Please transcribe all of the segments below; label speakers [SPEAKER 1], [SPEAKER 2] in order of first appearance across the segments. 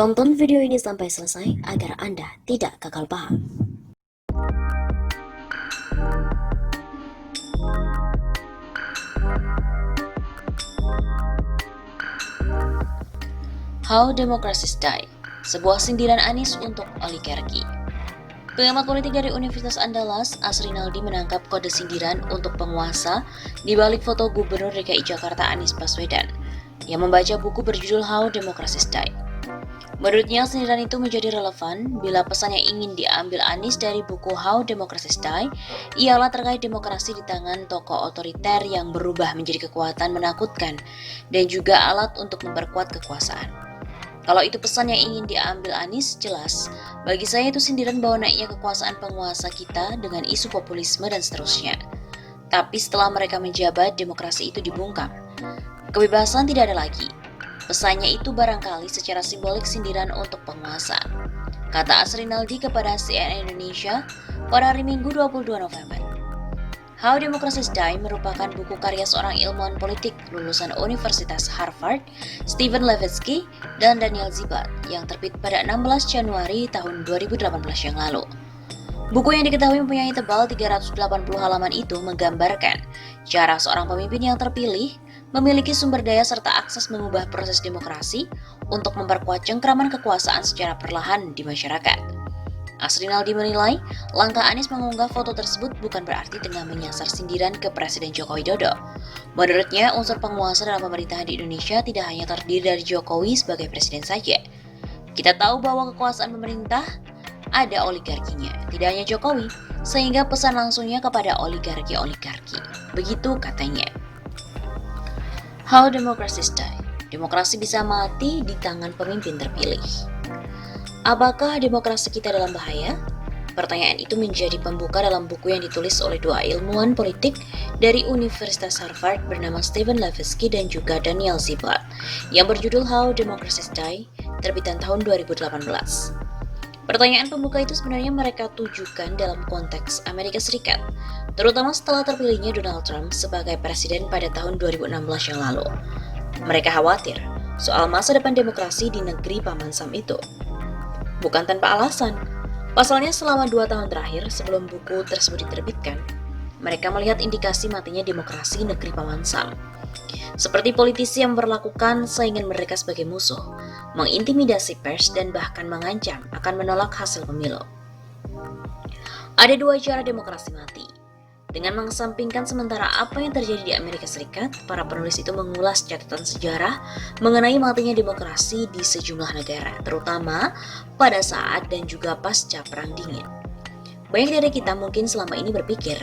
[SPEAKER 1] Tonton video ini sampai selesai agar Anda tidak gagal paham. How Democracies Die, sebuah sindiran Anies untuk oligarki. Pengamat politik dari Universitas Andalas, Asrinaldi menangkap kode sindiran untuk penguasa di balik foto Gubernur DKI Jakarta Anies Baswedan yang membaca buku berjudul How Democracies Die. Menurutnya, sindiran itu menjadi relevan bila pesan yang ingin diambil Anies dari buku How Democracies Die ialah terkait demokrasi di tangan tokoh otoriter yang berubah menjadi kekuatan menakutkan dan juga alat untuk memperkuat kekuasaan. Kalau itu pesan yang ingin diambil Anies, jelas. Bagi saya itu sindiran bahwa naiknya kekuasaan penguasa kita dengan isu populisme dan seterusnya. Tapi setelah mereka menjabat, demokrasi itu dibungkam. Kebebasan tidak ada lagi. Pesannya itu barangkali secara simbolik sindiran untuk penguasa, kata Asrinaldi kepada CNN Indonesia pada hari Minggu 22 November. How Democracies Die merupakan buku karya seorang ilmuwan politik lulusan Universitas Harvard, Stephen Levitsky, dan Daniel Zibat yang terbit pada 16 Januari tahun 2018 yang lalu. Buku yang diketahui mempunyai tebal 380 halaman itu menggambarkan cara seorang pemimpin yang terpilih memiliki sumber daya serta akses mengubah proses demokrasi untuk memperkuat cengkraman kekuasaan secara perlahan di masyarakat. Asrinaldi menilai, langkah Anies mengunggah foto tersebut bukan berarti tengah menyasar sindiran ke Presiden Joko Widodo. Menurutnya, unsur penguasa dalam pemerintahan di Indonesia tidak hanya terdiri dari Jokowi sebagai presiden saja. Kita tahu bahwa kekuasaan pemerintah ada oligarkinya, tidak hanya Jokowi, sehingga pesan langsungnya kepada oligarki-oligarki. Begitu katanya. How Democracies Die, demokrasi bisa mati di tangan pemimpin terpilih. Apakah demokrasi kita dalam bahaya? Pertanyaan itu menjadi pembuka dalam buku yang ditulis oleh dua ilmuwan politik dari Universitas Harvard bernama Stephen Levitsky dan juga Daniel Zibat yang berjudul How Democracies Die, terbitan tahun 2018. Pertanyaan pembuka itu sebenarnya mereka tujukan dalam konteks Amerika Serikat, terutama setelah terpilihnya Donald Trump sebagai presiden pada tahun 2016 yang lalu. Mereka khawatir soal masa depan demokrasi di negeri Paman Sam itu. Bukan tanpa alasan. Pasalnya selama 2 tahun terakhir sebelum buku tersebut diterbitkan, mereka melihat indikasi matinya demokrasi negeri Paman Sam. Seperti politisi yang memperlakukan saingan mereka sebagai musuh, mengintimidasi pers dan bahkan mengancam akan menolak hasil pemilu. Ada 2 cara demokrasi mati. Dengan mengesampingkan sementara apa yang terjadi di Amerika Serikat, para penulis itu mengulas catatan sejarah mengenai matinya demokrasi di sejumlah negara, terutama pada saat dan juga pasca Perang Dingin. Banyak dari kita mungkin selama ini berpikir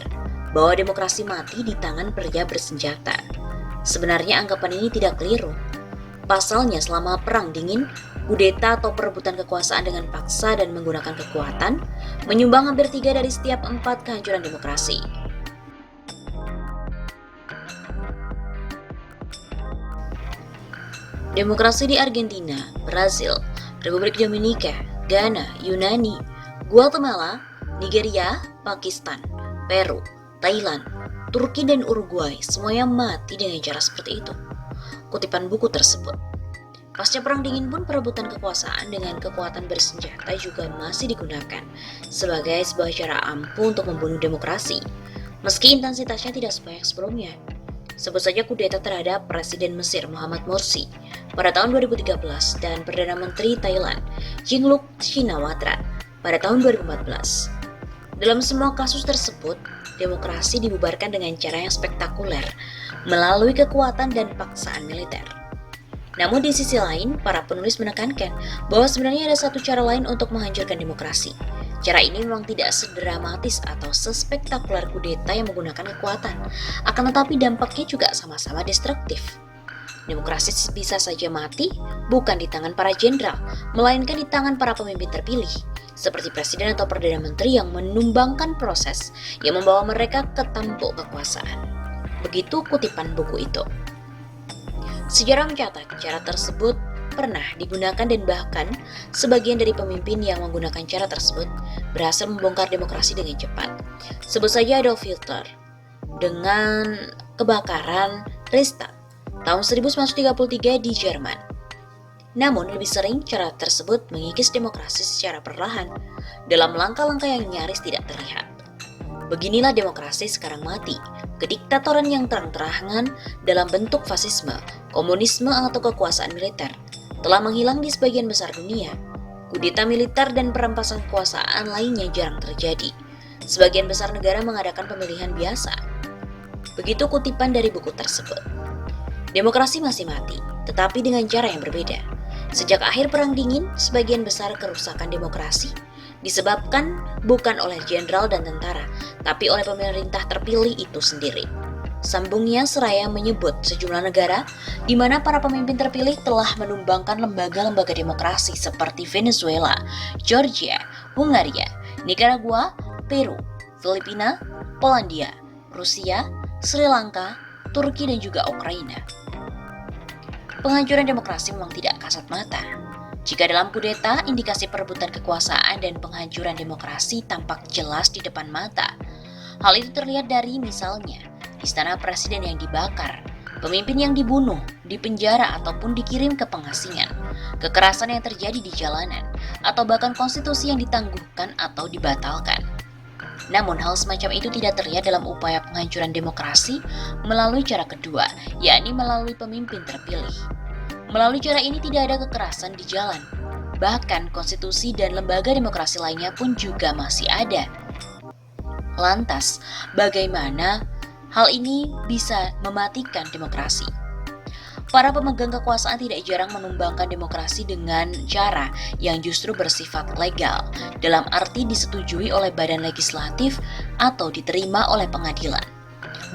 [SPEAKER 1] bahwa demokrasi mati di tangan pria bersenjata. Sebenarnya anggapan ini tidak keliru. Pasalnya selama Perang Dingin, kudeta atau perebutan kekuasaan dengan paksa dan menggunakan kekuatan menyumbang hampir 3 dari setiap 4 kehancuran demokrasi. Demokrasi di Argentina, Brazil, Republik Dominika, Ghana, Yunani, Guatemala, Nigeria, Pakistan, Peru, Thailand, Turki dan Uruguay semuanya mati dengan cara seperti itu. Kutipan buku tersebut. Pasca Perang Dingin pun perebutan kekuasaan dengan kekuatan bersenjata juga masih digunakan sebagai sebuah cara ampuh untuk membunuh demokrasi, meski intensitasnya tidak sebanyak sebelumnya. Sebut saja kudeta terhadap Presiden Mesir Muhammad Morsi pada tahun 2013 dan Perdana Menteri Thailand Yingluck Shinawatra pada tahun 2014. Dalam semua kasus tersebut, demokrasi dibubarkan dengan cara yang spektakuler melalui kekuatan dan paksaan militer. Namun di sisi lain, para penulis menekankan bahwa sebenarnya ada satu cara lain untuk menghancurkan demokrasi. Cara ini memang tidak sedramatis atau sespektakuler kudeta yang menggunakan kekuatan, akan tetapi dampaknya juga sama-sama destruktif. Demokrasi bisa saja mati bukan di tangan para jenderal, melainkan di tangan para pemimpin terpilih, seperti presiden atau perdana menteri yang menumbangkan proses yang membawa mereka ke tampuk kekuasaan. Begitu kutipan buku itu. Sejarah mencatat cara tersebut pernah digunakan dan bahkan sebagian dari pemimpin yang menggunakan cara tersebut berhasil membongkar demokrasi dengan cepat. Sebut saja Adolf Hitler dengan kebakaran Reichstag tahun 1933 di Jerman. Namun lebih sering cara tersebut mengikis demokrasi secara perlahan dalam langkah-langkah yang nyaris tidak terlihat. Beginilah demokrasi sekarang mati, kediktatoran yang terang-terangan dalam bentuk fasisme, komunisme atau kekuasaan militer telah menghilang di sebagian besar dunia. Kudeta militer dan perampasan kekuasaan lainnya jarang terjadi. Sebagian besar negara mengadakan pemilihan biasa. Begitu kutipan dari buku tersebut. Demokrasi masih mati, tetapi dengan cara yang berbeda. Sejak akhir Perang Dingin, sebagian besar kerusakan demokrasi disebabkan bukan oleh jenderal dan tentara, tapi oleh pemerintah terpilih itu sendiri. Sambungnya seraya menyebut sejumlah negara di mana para pemimpin terpilih telah menumbangkan lembaga-lembaga demokrasi seperti Venezuela, Georgia, Hungaria, Nicaragua, Peru, Filipina, Polandia, Rusia, Sri Lanka, Turki dan juga Ukraina. Penghancuran demokrasi memang tidak kasat mata. Jika dalam kudeta, indikasi perebutan kekuasaan dan penghancuran demokrasi tampak jelas di depan mata. Hal itu terlihat dari misalnya, istana presiden yang dibakar, pemimpin yang dibunuh, dipenjara ataupun dikirim ke pengasingan, kekerasan yang terjadi di jalanan, atau bahkan konstitusi yang ditangguhkan atau dibatalkan. Namun hal semacam itu tidak terlihat dalam upaya penghancuran demokrasi melalui cara kedua, yakni melalui pemimpin terpilih. Melalui cara ini tidak ada kekerasan di jalan. Bahkan konstitusi dan lembaga demokrasi lainnya pun juga masih ada. Lantas, bagaimana hal ini bisa mematikan demokrasi? Para pemegang kekuasaan tidak jarang menumbangkan demokrasi dengan cara yang justru bersifat legal, dalam arti disetujui oleh badan legislatif atau diterima oleh pengadilan.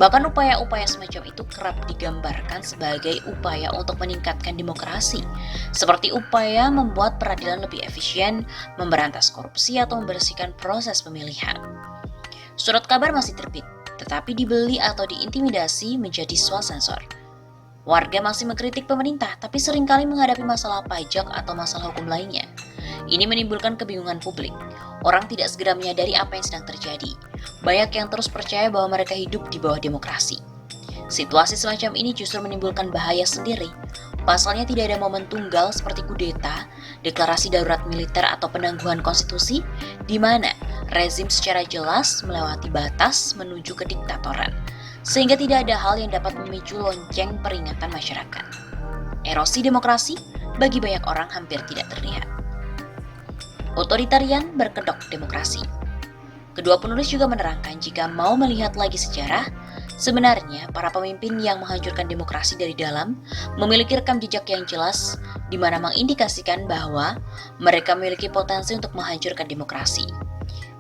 [SPEAKER 1] Bahkan upaya-upaya semacam itu kerap digambarkan sebagai upaya untuk meningkatkan demokrasi, seperti upaya membuat peradilan lebih efisien, memberantas korupsi atau membersihkan proses pemilihan. Surat kabar masih terbit, tetapi dibeli atau diintimidasi menjadi swasensor. Warga masih mengkritik pemerintah, tapi seringkali menghadapi masalah pajak atau masalah hukum lainnya. Ini menimbulkan kebingungan publik. Orang tidak segera menyadari apa yang sedang terjadi. Banyak yang terus percaya bahwa mereka hidup di bawah demokrasi. Situasi semacam ini justru menimbulkan bahaya sendiri. Pasalnya tidak ada momen tunggal seperti kudeta, deklarasi darurat militer atau penangguhan konstitusi, di mana rezim secara jelas melewati batas menuju kediktatoran, sehingga tidak ada hal yang dapat memicu lonceng peringatan masyarakat. Erosi demokrasi bagi banyak orang hampir tidak terlihat. Otoritarian berkedok demokrasi. Kedua penulis juga menerangkan jika mau melihat lagi sejarah, sebenarnya para pemimpin yang menghancurkan demokrasi dari dalam memiliki rekam jejak yang jelas di mana mengindikasikan bahwa mereka memiliki potensi untuk menghancurkan demokrasi.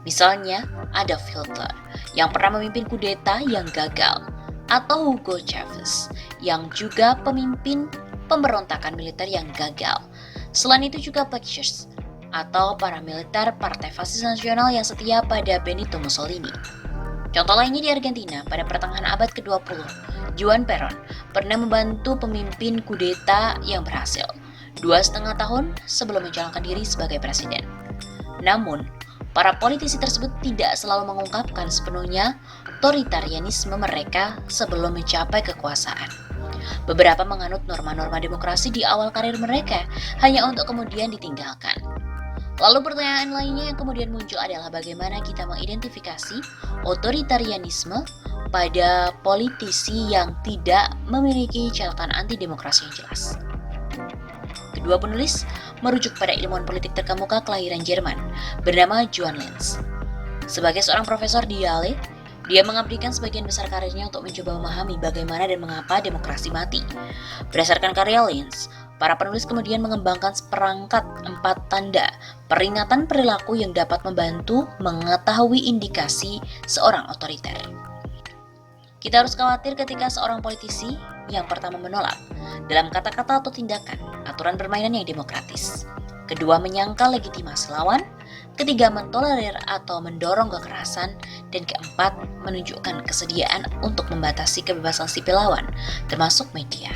[SPEAKER 1] Misalnya, Adolf Hitler yang pernah memimpin kudeta yang gagal, atau Hugo Chavez yang juga pemimpin pemberontakan militer yang gagal. Selain itu juga Fascist atau paramiliter Partai Fasis Nasional yang setia pada Benito Mussolini. Contoh lainnya di Argentina pada pertengahan abad ke-20, Juan Perón pernah membantu pemimpin kudeta yang berhasil 2,5 tahun sebelum mencalonkan diri sebagai presiden. Namun, para politisi tersebut tidak selalu mengungkapkan sepenuhnya otoritarianisme mereka sebelum mencapai kekuasaan. Beberapa menganut norma-norma demokrasi di awal karir mereka hanya untuk kemudian ditinggalkan. Lalu pertanyaan lainnya yang kemudian muncul adalah bagaimana kita mengidentifikasi otoritarianisme pada politisi yang tidak memiliki catatan anti-demokrasi yang jelas. Kedua penulis merujuk pada ilmuwan politik terkemuka kelahiran Jerman bernama Johann Lenz. Sebagai seorang profesor di Yale, dia mengabdikan sebagian besar karirnya untuk mencoba memahami bagaimana dan mengapa demokrasi mati. Berdasarkan karya Lenz, para penulis kemudian mengembangkan seperangkat 4 tanda peringatan perilaku yang dapat membantu mengetahui indikasi seorang otoriter. Kita harus khawatir ketika seorang politisi yang pertama menolak dalam kata-kata atau tindakan aturan permainan yang demokratis. Kedua, menyangkal legitimasi lawan. Ketiga, mentolerir atau mendorong kekerasan. Dan keempat, menunjukkan kesediaan untuk membatasi kebebasan sipil lawan, termasuk media.